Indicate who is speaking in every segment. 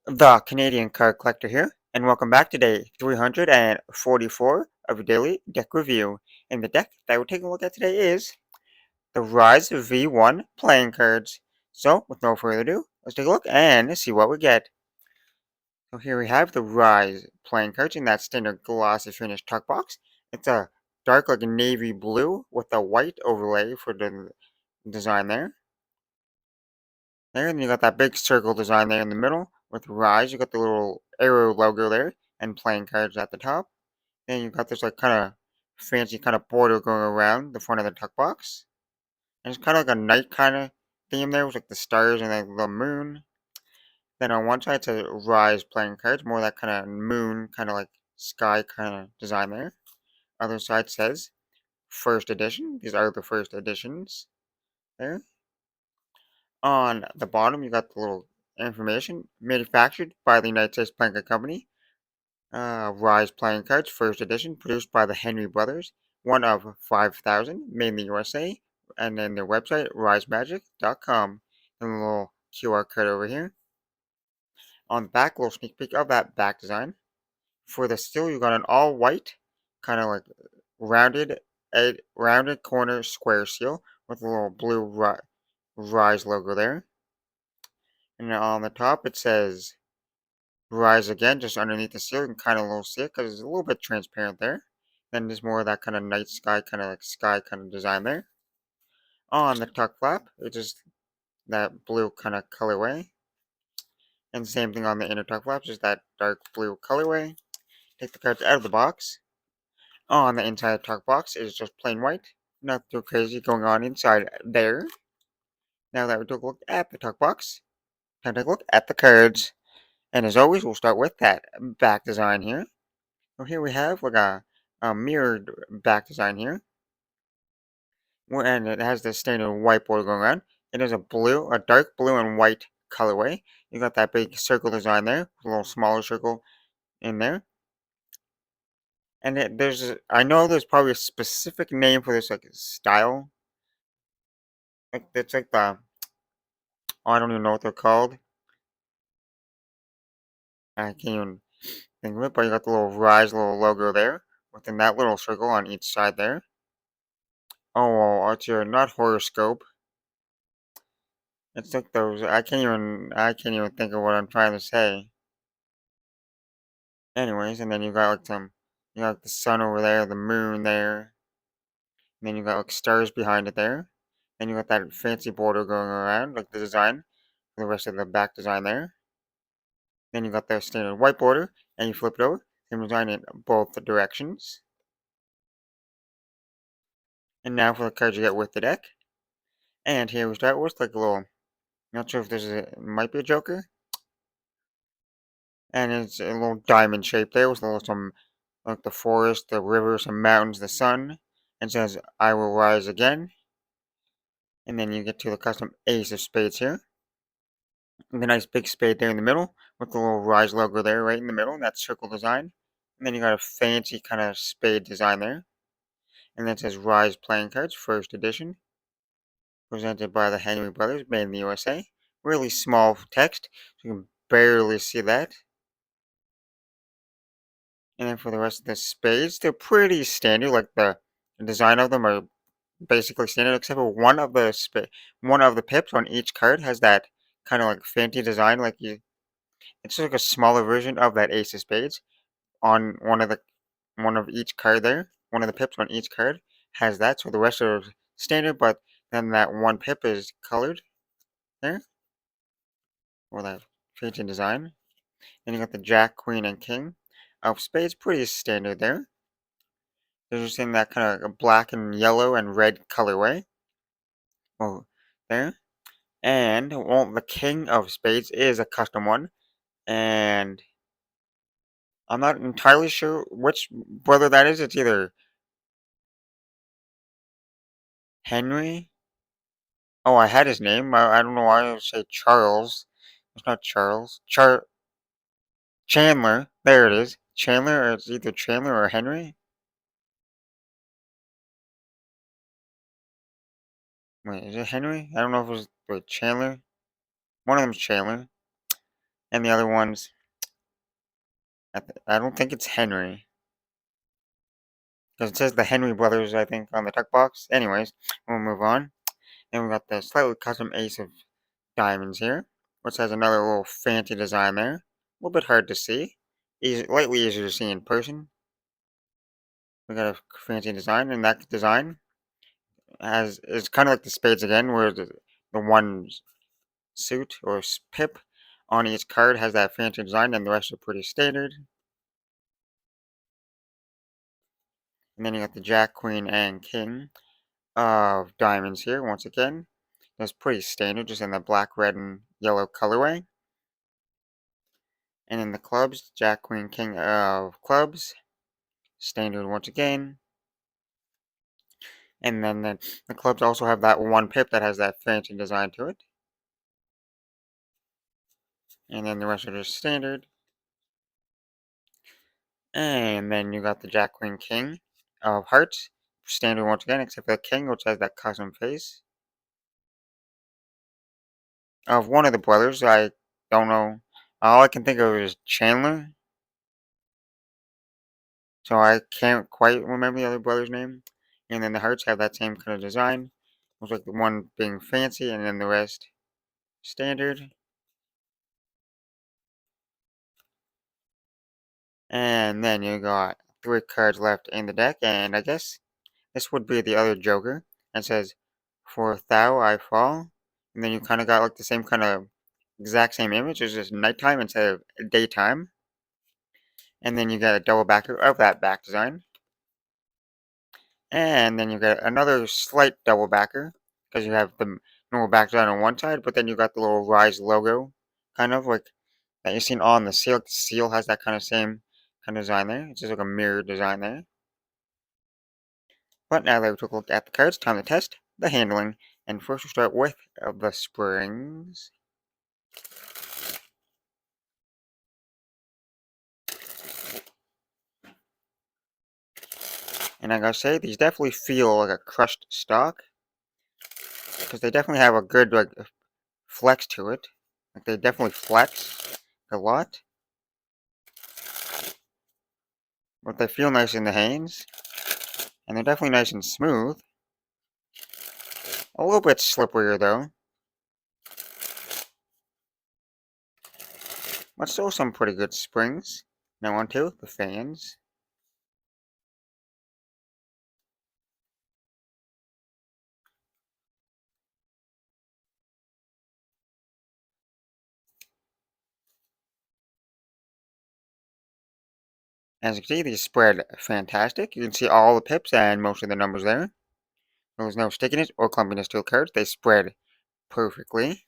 Speaker 1: The Canadian Card Collector here, and welcome back to day 344 of your daily deck review. And the deck that we're taking a look at today is the Rise V1 playing cards. So, with no further ado, let's take a look and see what we get. So here we have the Rise playing cards in that standard glossy finish tuck box. It's a dark like a navy blue with a white overlay for the design there. There, and you got that big circle design there in the middle with Rise. You got the little arrow logo there and playing cards at the top. Then you got this like kind of fancy kind of border going around the front of the tuck box. And it's kind of like a night kind of theme there with like the stars and like the moon. Then on one side it says Rise playing cards, more that kind of moon kind of like sky kind of design there. Other side says first edition. These are the first editions there. On the bottom, you got the little information. Manufactured by the United States Playing Card Company. Rise Playing Cards, first edition, produced by the Henry Brothers. One of 5,000, made in the USA. And then their website, risemagic.com. And a little QR code over here. On the back, a little sneak peek of that back design. For the steel, you got an all white, kind of like rounded, a rounded corner square seal with a little blue Rise logo there. And on the top, it says Rise Again, just underneath the seal. You can kind of a little see it because it's a little bit transparent there. Then there's more of that kind of night sky, kind of like sky kind of design there. On the tuck flap, it's just that blue kind of colorway. And same thing on the inner tuck flap, just that dark blue colorway. Take the cards out of the box. On the inside tuck box is just plain white. Nothing too crazy going on inside there. Now that we took a look at the tuck box, time to take a look at the cards. And as always, we'll start with that back design here. So here we have like a mirrored back design here. And it has the standard white border going around. It is a dark blue and white colorway. You got that big circle design there, a little smaller circle in there. And I know there's probably a specific name for this like style. Like it's like I don't even know what they're called. I can't even think of it, but you got the little Rise little logo there within that little circle on each side there. Oh, it's your not horoscope. It's like those. I can't even think of what I'm trying to say. Anyways, and then you got like you got like the sun over there, the moon there, and then you got like stars behind it there. Then you got that fancy border going around, like the design, the rest of the back design there. Then you got the standard white border, and you flip it over, same design in both the directions. And now for the cards you get with the deck. And here we start with like a little. Not sure if might be a Joker, and it's a little diamond shape there with a little some like the forest, the rivers, some mountains, the sun, and says, I will rise again. And then you get to the custom Ace of Spades here. And the nice big spade there in the middle with the little Rise logo there right in the middle, that circle design. And then you got a fancy kind of spade design there. And then it says Rise Playing Cards, first edition. Presented by the Henry Brothers, made in the USA. Really small text, so you can barely see that. And then for the rest of the spades, they're pretty standard, like the design of them are basically standard, except for one of the pips on each card has that kind of like fancy design, it's like a smaller version of that Ace of Spades on one of each card there. One of the pips on each card has that, so the rest are standard, but then that one pip is colored there, or that fancy design. Then you got the Jack, Queen, and King of Spades, pretty standard there. They're just in that kind of black and yellow and red colorway. Oh, there. And well, the King of Spades is a custom one, and I'm not entirely sure which brother that is. It's either Henry. Oh, I had his name. I don't know why I would say Charles. It's not Charles. Chandler. There it is. Chandler, or it's either Chandler or Henry. Wait, is it Henry? I don't know if it was Chandler. One of them's Chandler. And the other ones, I don't think it's Henry. Because it says the Henry brothers, I think, on the tuck box. Anyways, we'll move on. Then we got the slightly custom ace of diamonds here, which has another little fancy design there. A little bit hard to see. Lightly easier to see in person. We got a fancy design, and that design is kind of like the spades again, where the one suit or pip on each card has that fancy design, and the rest are pretty standard. And then you got the Jack, Queen, and King of diamonds here once again. That's pretty standard, just in the black, red, and yellow colorway. And then the clubs, Jack, Queen, King of clubs, standard once again. And then the clubs also have that one pip that has that fancy design to it. And then the rest are just standard. And then you got the Jack, Queen, King of hearts, standard once again, except for the King, which has that custom face. Of one of the brothers, I don't know. All I can think of is Chandler. So I can't quite remember the other brother's name. And then the hearts have that same kind of design. Looks like the one being fancy and then the rest standard. And then you got 3 cards left in the deck, and I guess this would be the other Joker. And it says, "For thou I fall." And then you kind of got like the same kind of exact same image. It's just nighttime instead of daytime. And then you got a double backer of that back design. And then you got another slight double backer because you have the normal back design on one side, but then you got the little Rise logo, kind of like that you've seen on the seal. The seal has that kind of same kind of design there. It's just like a mirror design there. But now that we took a look at the cards, time to test the handling. And first we'll start with the springs. And I gotta say, these definitely feel like a crushed stock. Because they definitely have a good like flex to it. Like they definitely flex a lot. But they feel nice in the hands. And they're definitely nice and smooth. A little bit slipperier though. But still some pretty good springs. Now on to the fans. As you can see, these spread fantastic. You can see all the pips and most of the numbers there. There's no stickiness or clumpiness to the cards. They spread perfectly.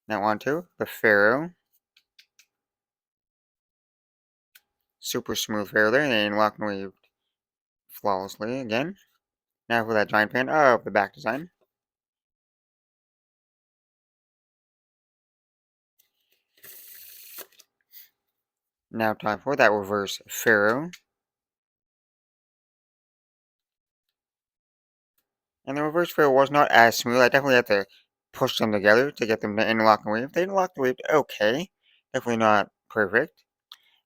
Speaker 1: Now on to the Pharaoh. Super smooth Pharaoh there, and lock and weave flawlessly again. Now for that giant fan of the back design. Now time for that reverse Pharaoh. And the reverse Pharaoh was not as smooth. I definitely had to push them together to get them to interlock and weave. They interlocked and weaved okay. Definitely not perfect.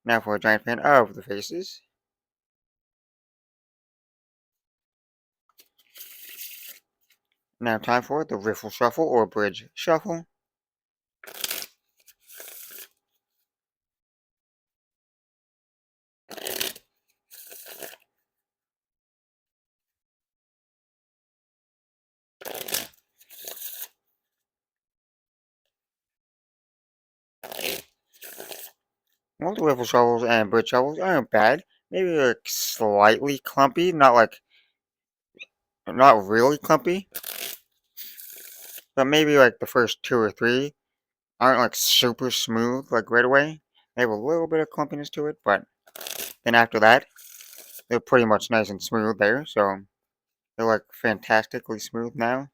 Speaker 1: Now for a giant fan of the faces. Now time for the Riffle Shuffle or Bridge Shuffle. Well, the Riffle Shuffles and Bridge Shuffles aren't bad. Maybe like slightly clumpy, not really clumpy, but maybe like the first 2 or 3 aren't like super smooth like right away. They have a little bit of clumpiness to it, but then after that, they're pretty much nice and smooth there. So they're like fantastically smooth now.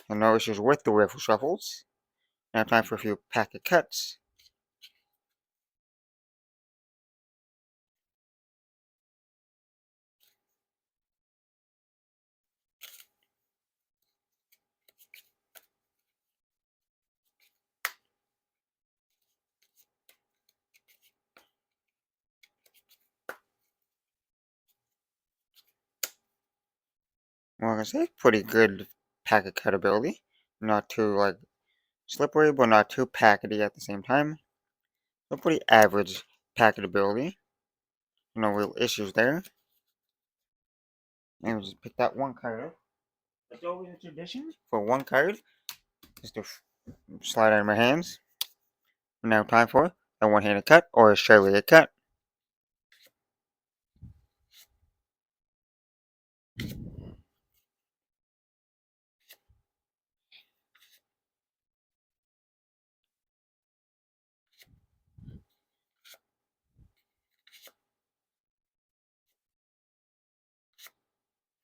Speaker 1: And no issues with the Riffle Shuffles. Now time for a few packet cuts. like I say, pretty good packet cut ability. Not too like slippery, but not too packety at the same time. So pretty average packet ability. No real issues there. And we'll just pick that one card up. It's always a tradition for one card just to slide out of my hands. Now time for a one-handed cut or a straight cut.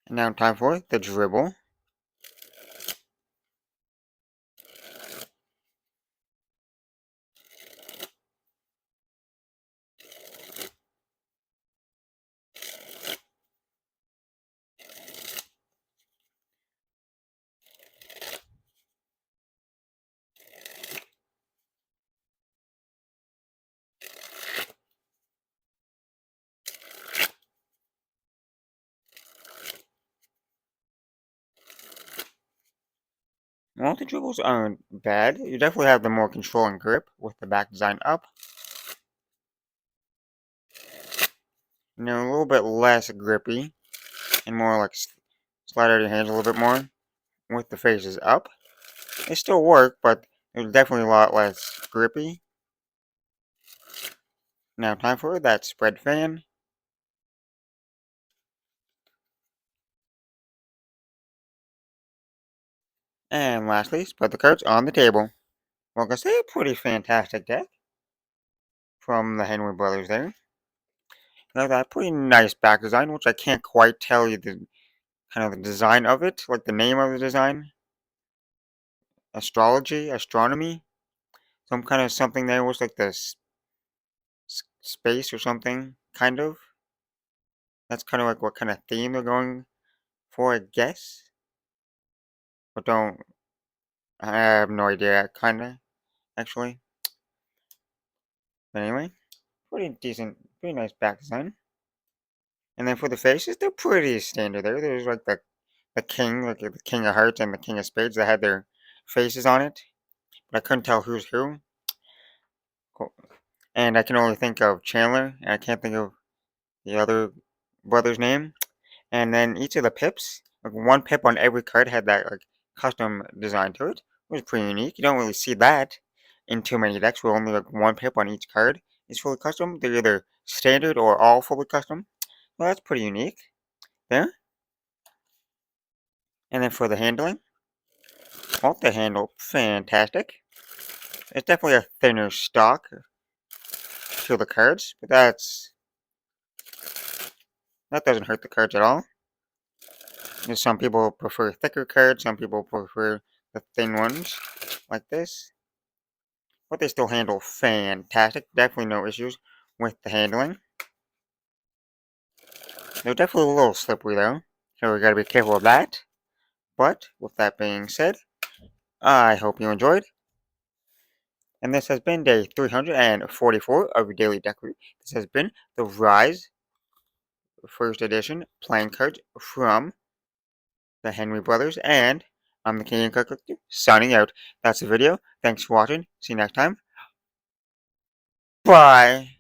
Speaker 1: And now time for the dribble. Well, the dribbles aren't bad. You definitely have the more control and grip with the back design up. You know, a little bit less grippy and more like slide out of your hands a little bit more with the faces up. They still work, but they're definitely a lot less grippy. Now time for that spread fan. And lastly, spread the cards on the table. Well, I can say a pretty fantastic deck from the Henry Brothers there. Now that pretty nice back design, which I can't quite tell you the kind of the design of it, like the name of the design. Astrology, astronomy, some kind of something there was like this space or something, kind of. That's kind of like what kind of theme they're going for, I guess. But don't, I have no idea, kind of, actually. But anyway, pretty decent, pretty nice back design. And then for the faces, they're pretty standard there. There's like the king, like the king of hearts and the king of spades that had their faces on it. But I couldn't tell who's who. Cool. And I can only think of Chandler, and I can't think of the other brother's name. And then each of the pips, like one pip on every card had that like custom design to it. It was pretty unique. You don't really see that in too many decks where only like one pip on each card is fully custom. They're either standard or all fully custom. Well, that's pretty unique there. And then for the handling, well, the handle, fantastic. It's definitely a thinner stock to the cards, but that doesn't hurt the cards at all. Some people prefer thicker cards, some people prefer the thin ones, like this. But they still handle fantastic. Definitely no issues with the handling. They're definitely a little slippery though, so we gotta be careful of that. But with that being said, I hope you enjoyed. And this has been day 344 of your daily deck review. This has been the Rise First Edition playing cards from the Henry Brothers, and I'm the King Cook signing out. That's the video. Thanks for watching. See you next time. Bye.